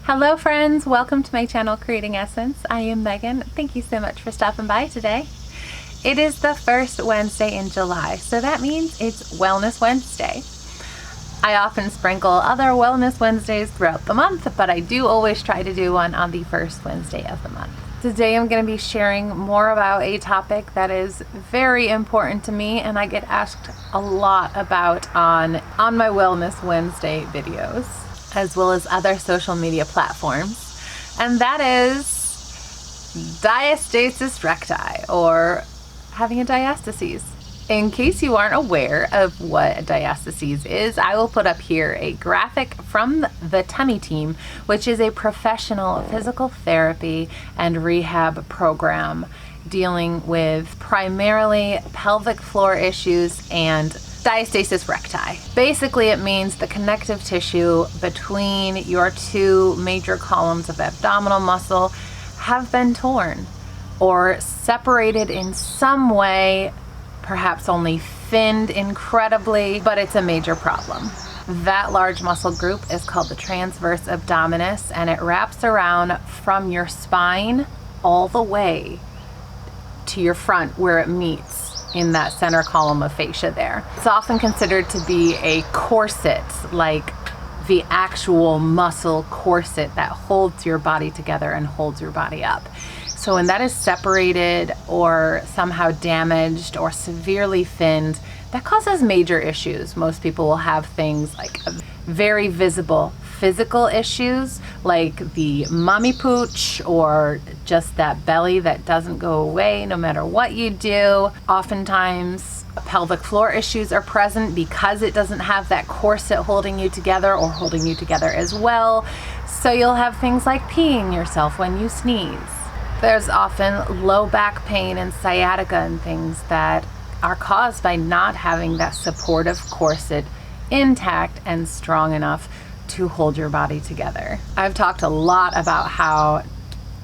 Hello friends, welcome to my channel Creating Essence. I am Megan. Thank you so much for stopping by today. It is the first Wednesday in July, so that means it's Wellness Wednesday. I often sprinkle other Wellness Wednesdays throughout the month, but I do always try to do one on the first Wednesday of the month. Today I'm going to be sharing more about a topic that is very important to me and I get asked a lot about on my Wellness Wednesday videos, as well as other social media platforms, and that is diastasis recti, or having a diastasis. In case you aren't aware of what a diastasis is, I will put up here a graphic from the Tummy Team, which is a professional physical therapy and rehab program dealing with primarily pelvic floor issues and diastasis recti. Basically, it means the connective tissue between your two major columns of abdominal muscle have been torn or separated in some way, perhaps only thinned incredibly, but it's a major problem. That large muscle group is called the transverse abdominis, and it wraps around from your spine all the way to your front where it meets in that center column of fascia there. It's often considered to be a corset, like the actual muscle corset that holds your body together and holds your body up. So when that is separated or somehow damaged or severely thinned, that causes major issues. Most people will have things like very visible physical issues like the mummy pooch, or just that belly that doesn't go away no matter what you do. Oftentimes pelvic floor issues are present because it doesn't have that corset holding you together or holding you together as well. So you'll have things like peeing yourself when you sneeze. There's often low back pain and sciatica and things that are caused by not having that supportive corset intact and strong enough to hold your body together. I've talked a lot about how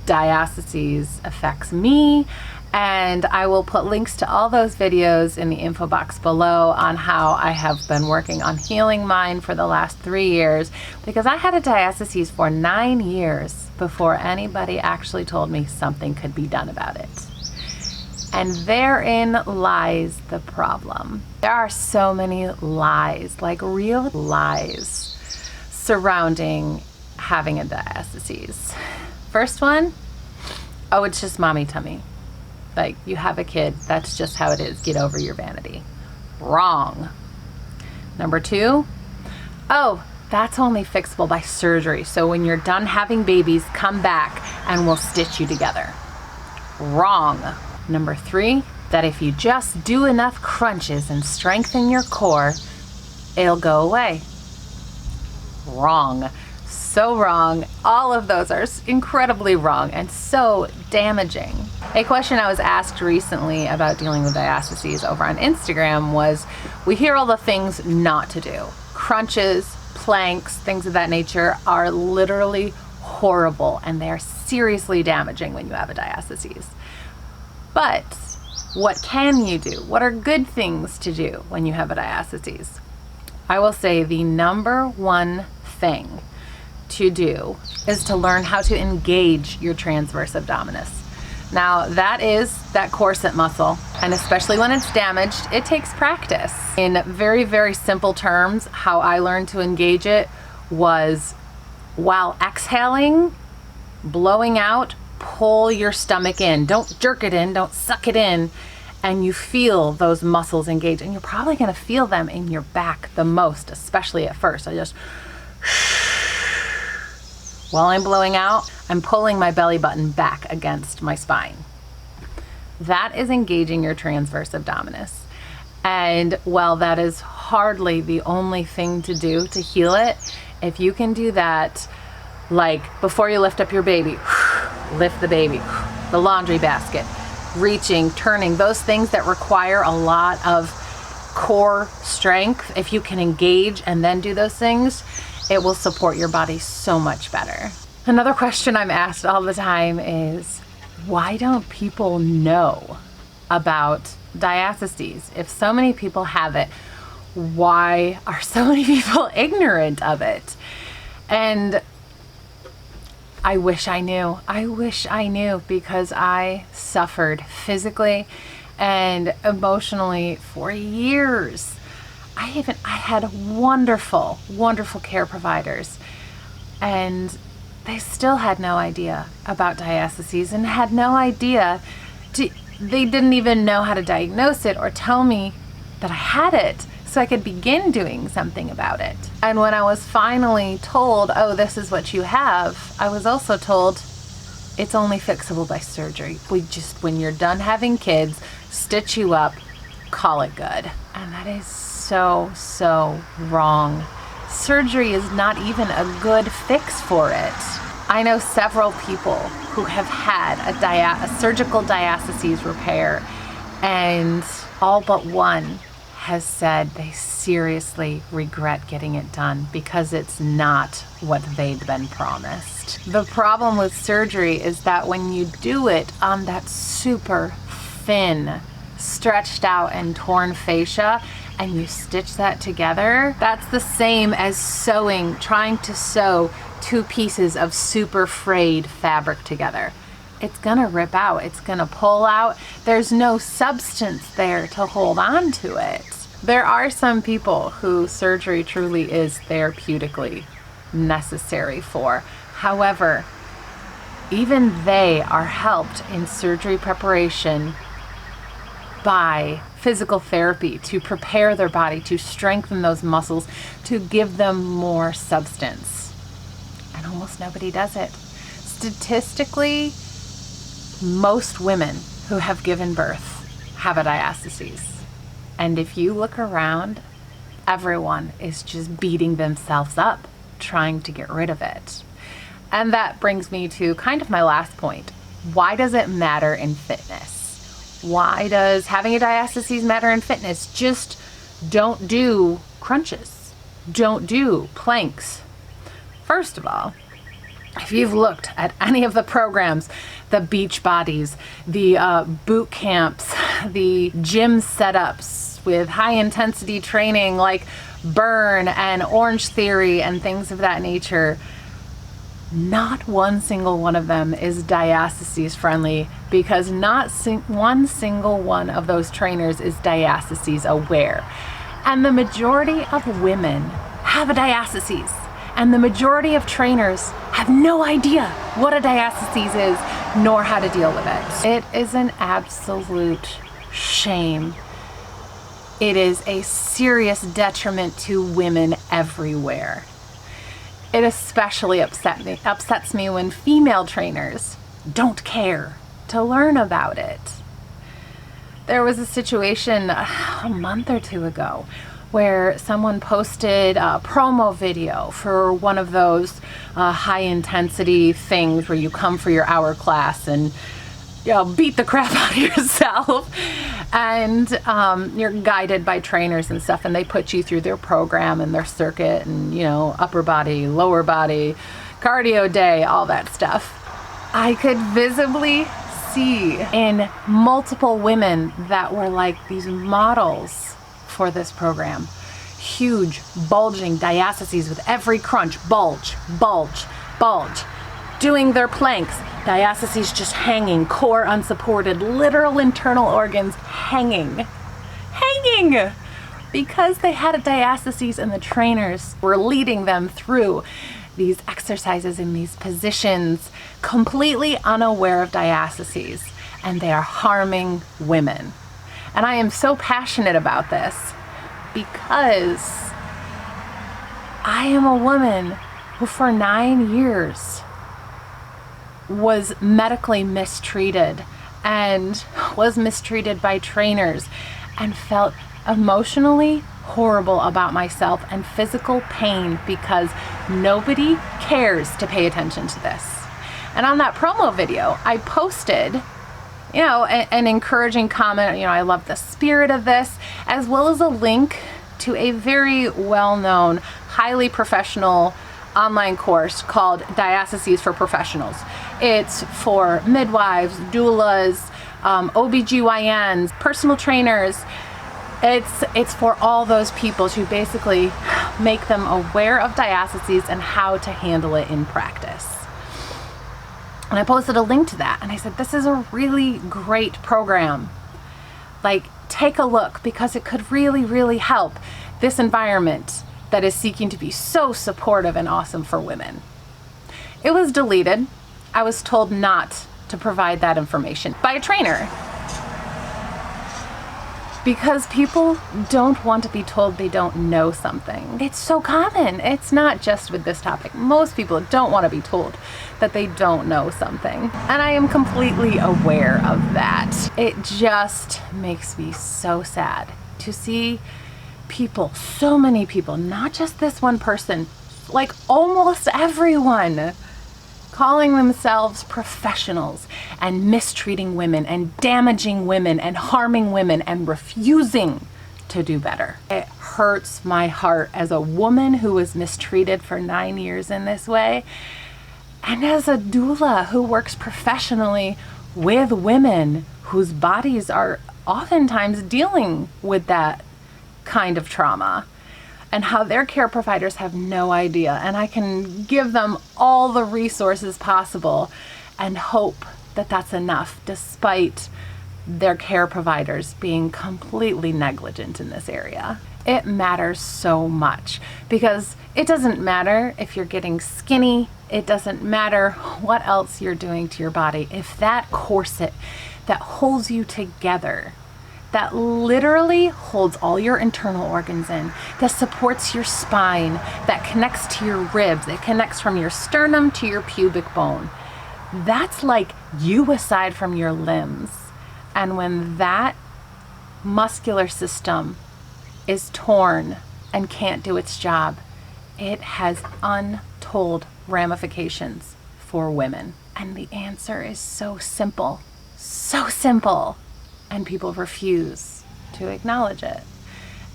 diastasis affects me, and I will put links to all those videos in the info box below on how I have been working on healing mine for the last 3 years, because I had a diastasis for 9 years before anybody actually told me something could be done about it. And therein lies the problem. There are so many lies, like real lies, surrounding having a diastasis. First one, oh, it's just mommy tummy. Like, you have a kid, that's just how it is. Get over your vanity. Wrong. Number two, oh, that's only fixable by surgery. So when you're done having babies, come back and we'll stitch you together. Wrong. Number three, that if you just do enough crunches and strengthen your core, it'll go away. Wrong. So wrong. All of those are incredibly wrong and so damaging. A question I was asked recently about dealing with diastasis over on Instagram was, we hear all the things not to do. Crunches, planks, things of that nature are literally horrible, and they are seriously damaging when you have a diastasis. But what can you do? What are good things to do when you have a diastasis? I will say the number one thing to do is to learn how to engage your transverse abdominis. Now, that is that corset muscle, and especially when it's damaged, it takes practice. In very, very simple terms, how I learned to engage it was while exhaling, blowing out, pull your stomach in. Don't jerk it in, don't suck it in, and you feel those muscles engage, and you're probably gonna feel them in your back the most, especially at first. I just, while I'm blowing out, I'm pulling my belly button back against my spine. That is engaging your transverse abdominis. And while that is hardly the only thing to do to heal it, if you can do that, like before you lift up your baby, lift the baby, the laundry basket, reaching, turning, those things that require a lot of core strength, if you can engage and then do those things, it will support your body so much better. Another question I'm asked all the time is, why don't people know about diastasis? If so many people have it, why are so many people ignorant of it? And I wish I knew. I wish I knew, because I suffered physically and emotionally for years. I had wonderful, wonderful care providers, and they still had no idea about diastases and had no idea. They didn't even know how to diagnose it or tell me that I had it so I could begin doing something about it. And when I was finally told, oh, this is what you have, I was also told it's only fixable by surgery. When you're done having kids, stitch you up, call it good. And that is so, so wrong. Surgery is not even a good fix for it. I know several people who have had a surgical diastases repair, and all but one has said they seriously regret getting it done because it's not what they'd been promised. The problem with surgery is that when you do it on that super thin, stretched out and torn fascia, and you stitch that together, that's the same as trying to sew two pieces of super frayed fabric together. It's gonna rip out, it's gonna pull out. There's no substance there to hold on to it. There are some people who surgery truly is therapeutically necessary for. However, even they are helped in surgery preparation by physical therapy to prepare their body, to strengthen those muscles, to give them more substance. And almost nobody does it. Statistically, most women who have given birth have a diastases. And if you look around, everyone is just beating themselves up trying to get rid of it. And that brings me to kind of my last point. Why does it matter in fitness? Why does having a diastases matter in fitness? Just don't do crunches. Don't do planks. First of all, if you've looked at any of the programs, the beach bodies, the boot camps, the gym setups with high intensity training like Burn and Orange Theory and things of that nature, not one single one of them is diastases friendly, because not one single one of those trainers is diastases aware. And the majority of women have a diastases, and the majority of trainers have no idea what a diastases is, nor how to deal with it. It is an absolute shame. It is a serious detriment to women everywhere. It especially upsets me when female trainers don't care to learn about it. There was a situation a month or two ago where someone posted a promo video for one of those high intensity things where you come for your hour class and beat the crap out of yourself, and you're guided by trainers and stuff, and they put you through their program and their circuit, and upper body, lower body, cardio day, all that stuff. I could visibly see in multiple women that were like these models for this program, huge bulging diastases with every crunch, bulge, bulge, bulge, doing their planks, diastases just hanging, core unsupported, literal internal organs hanging, because they had a diastases and the trainers were leading them through these exercises in these positions, completely unaware of diastases, and they are harming women. And I am so passionate about this because I am a woman who for 9 years was medically mistreated and was mistreated by trainers and felt emotionally horrible about myself and physical pain because nobody cares to pay attention to this. And on that promo video, I posted an encouraging comment. I love the spirit of this, as well as a link to a very well-known, highly professional online course called Diastases for Professionals. It's for midwives, doulas, OBGYNs, personal trainers. It's for all those people to basically make them aware of diastases and how to handle it in practice. And I posted a link to that, and I said, this is a really great program. Like, take a look, because it could really, really help this environment that is seeking to be so supportive and awesome for women. It was deleted. I was told not to provide that information by a trainer, because people don't want to be told they don't know something. It's so common. It's not just with this topic. Most people don't want to be told that they don't know something. And I am completely aware of that. It just makes me so sad to see people, so many people, not just this one person, like almost everyone, calling themselves professionals and mistreating women and damaging women and harming women and refusing to do better. It hurts my heart as a woman who was mistreated for 9 years in this way, and as a doula who works professionally with women whose bodies are oftentimes dealing with that kind of trauma, and how their care providers have no idea. And I can give them all the resources possible and hope that that's enough, despite their care providers being completely negligent in this area. It matters so much, because it doesn't matter if you're getting skinny. It doesn't matter what else you're doing to your body. If that corset that holds you together, that literally holds all your internal organs in, that supports your spine, that connects to your ribs, it connects from your sternum to your pubic bone. That's like you aside from your limbs. And when that muscular system is torn and can't do its job, it has untold ramifications for women. And the answer is so simple, and people refuse to acknowledge it.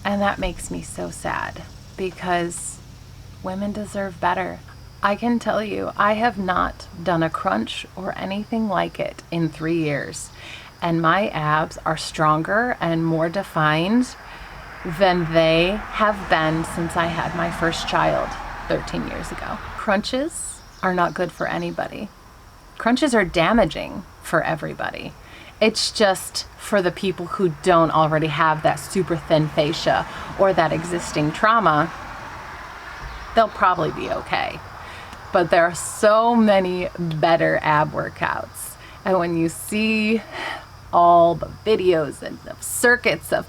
And that makes me so sad, because women deserve better. I can tell you, I have not done a crunch or anything like it in 3 years, and my abs are stronger and more defined than they have been since I had my first child 13 years ago. Crunches are not good for anybody. Crunches are damaging for everybody. It's just for the people who don't already have that super thin fascia or that existing trauma, they'll probably be okay. But there are so many better ab workouts. And when you see all the videos and the circuits of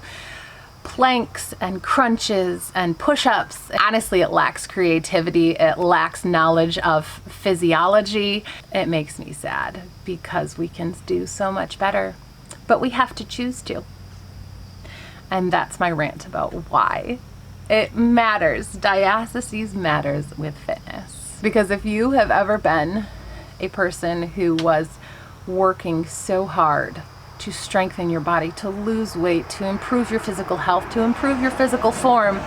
planks and crunches and push-ups, honestly, it lacks creativity. It lacks knowledge of physiology. It makes me sad, because we can do so much better, but we have to choose to. And that's my rant about why it matters. Diastasis matters with fitness. Because if you have ever been a person who was working so hard to strengthen your body, to lose weight, to improve your physical health, to improve your physical form,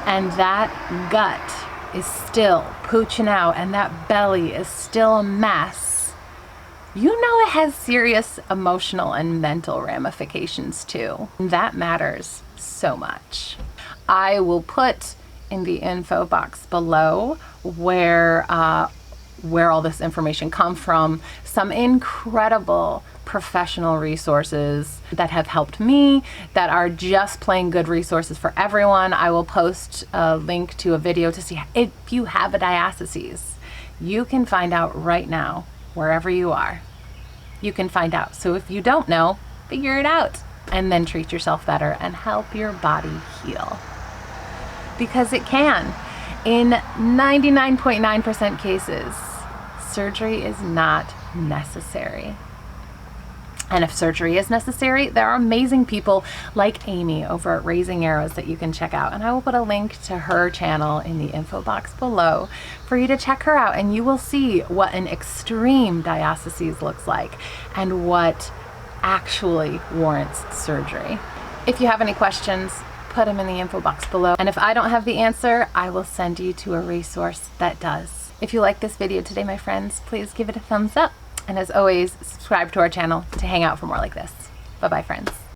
and that gut is still pooching out and that belly is still a mess, you know it has serious emotional and mental ramifications too. And that matters so much. I will put in the info box below where all this information comes from, some incredible professional resources that have helped me, that are just plain good resources for everyone. I will post a link to a video to see if you have a diastasis. You can find out right now, wherever you are. You can find out. So if you don't know, figure it out, and then treat yourself better and help your body heal. Because it can. In 99.9% cases, surgery is not necessary. And if surgery is necessary, there are amazing people like Amy over at Raising Arrows that you can check out. And I will put a link to her channel in the info box below for you to check her out, and you will see what an extreme diastasis looks like and what actually warrants surgery. If you have any questions, put them in the info box below. And if I don't have the answer, I will send you to a resource that does. If you like this video today, my friends, please give it a thumbs up. And as always, subscribe to our channel to hang out for more like this. Bye-bye, friends.